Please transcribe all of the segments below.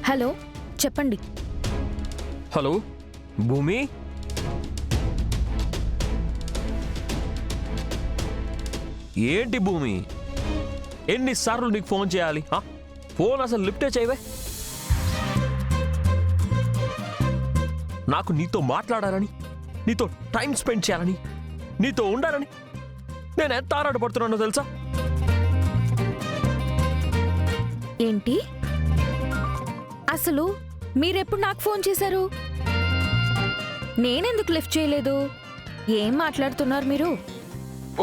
Hello, చెప్పండి. Hello భూమి, ఏంటి భూమి, ఎన్నిసార్లు నీకు ఫోన్ చేయాలి? ఫోన్ అసలు లిఫ్టే చేయవే. నాకు నీతో మాట్లాడాలని, నీతో టైం స్పెండ్ చేయాలని, నీతో ఉండాలని నేను ఎంత ఆరాటపడుతున్నానో తెలుసా? ఏంటి అసలు మీరెప్పుడు నాకు ఫోన్ చేశారు? నేనెందుకు లిఫ్ట్ చేయలేదు? ఏం మాట్లాడుతున్నారు మీరు?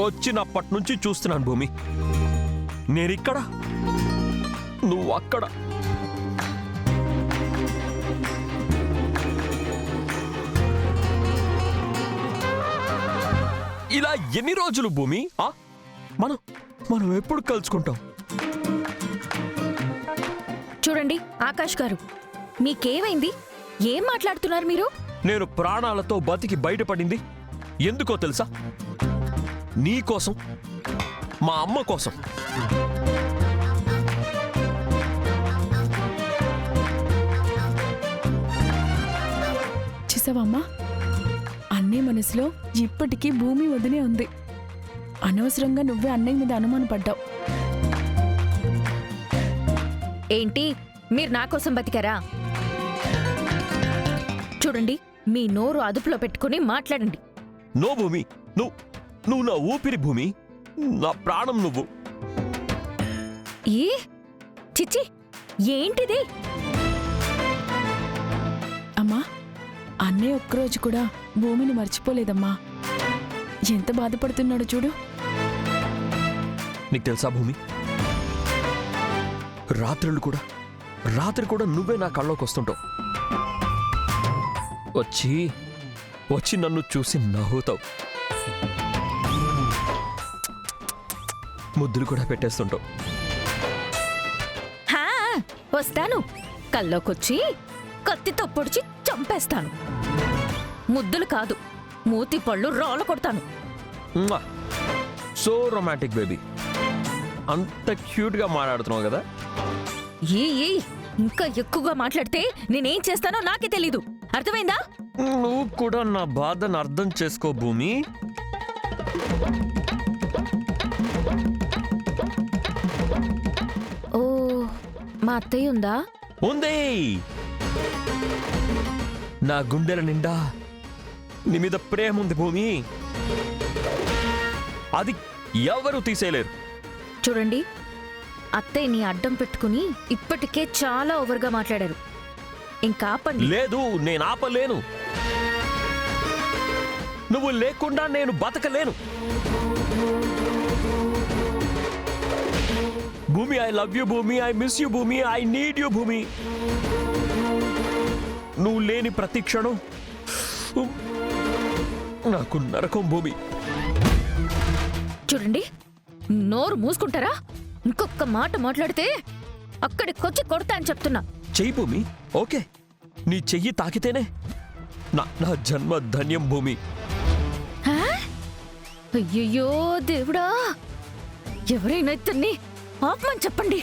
వచ్చినప్పటి నుంచి చూస్తున్నాను భూమి, నేనిక్కడ, నువ్వు అక్కడ. ఇలా ఎన్ని రోజులు భూమి? మనం మనం ఎప్పుడు కలుసుకుంటాం? చూడండి ఆకాష్ గారు, మీకేమైంది? ఏం మాట్లాడుతున్నారు మీరు? నేను ప్రాణాలతో బతికి బయటపడింది ఎందుకో తెలుసా? నీ కోసం, మా అమ్మ కోసం. చూసావమ్మా, అన్నయ్య మనసులో ఇప్పటికీ భూమి వదినే ఉంది. అనవసరంగా నువ్వే అన్నయ్య మీద అనుమానపడ్డావు. ఏంటి, మీరు నా కోసం బతికారా? చూడండి, మీ నోరు అదుపులో పెట్టుకుని మాట్లాడండి. నో భూమి, నువ్వు నా ఊపిరి భూమి, నా ప్రాణం నువ్వు. ఏ చిచ్చి, ఏంటిది? అమ్మా, అన్నయ్య ఒక్కరోజు కూడా భూమిని మర్చిపోలేదమ్మా. ఎంత బాధపడుతున్నాడో చూడు. నీకు తెలుసా భూమి, రాత్రి కూడా నువ్వే నా కళ్ళలోకి వస్తుంటావు. వచ్చి నన్ను చూసి నవ్వుతావు, ముద్దులు కూడా పెట్టేస్తుంటావు. హా, వస్తాను. కల్లోకొచ్చి కత్తితో పొడిచి చంపేస్తాను. ముద్దులు కాదు, మూతి పళ్ళు రాళ్ళ కొడతాను. సో రొమాంటిక్ బేబీ, అంత క్యూట్గా మాట్లాడుతున్నావు కదా. ఏ ఇంకా ఎక్కువగా మాట్లాడితే నేనేం చేస్తానో నాకే తెలీదు. అర్థమైందా? నువ్వు కూడా నా బాధను అర్థం చేసుకో భూమి. ఓ, మా అత్తయ్య ఉందా? ఉంది. నా గుండెల నిండా నీ మీద ప్రేమ ఉంది భూమి, అది ఎవరు తీసేయలేరు. చూడండి, అత్తయ్యని అడ్డం పెట్టుకుని ఇప్పటికే చాలా ఓవర్గా మాట్లాడారు. ఇంకా ఆపండి. లేదు, నేను ఆపలేను. నువ్వు లేకుండా నేను బతకలేను. భూమి, ఐ లవ్ యూ భూమి, ఐ మిస్ యూ భూమి, ఐ నీడ్ యూ భూమి. నువ్వు లేని ప్రతి క్షణం నాకు నరకం భూమి. చూడండి, నోరు మూసుకుంటారా? ఇంకొక మాట మాట్లాడితే అక్కడికొచ్చి కొడతా అని చెప్తున్నా. చెయ్యి భూమి, ఓకే. నీ చెయ్యి తాకితేనే నా జన్మ ధన్యం భూమి. అయ్యయ్యో దేవుడా, ఎవరైనా ఇతన్ని ఆపమని చెప్పండి.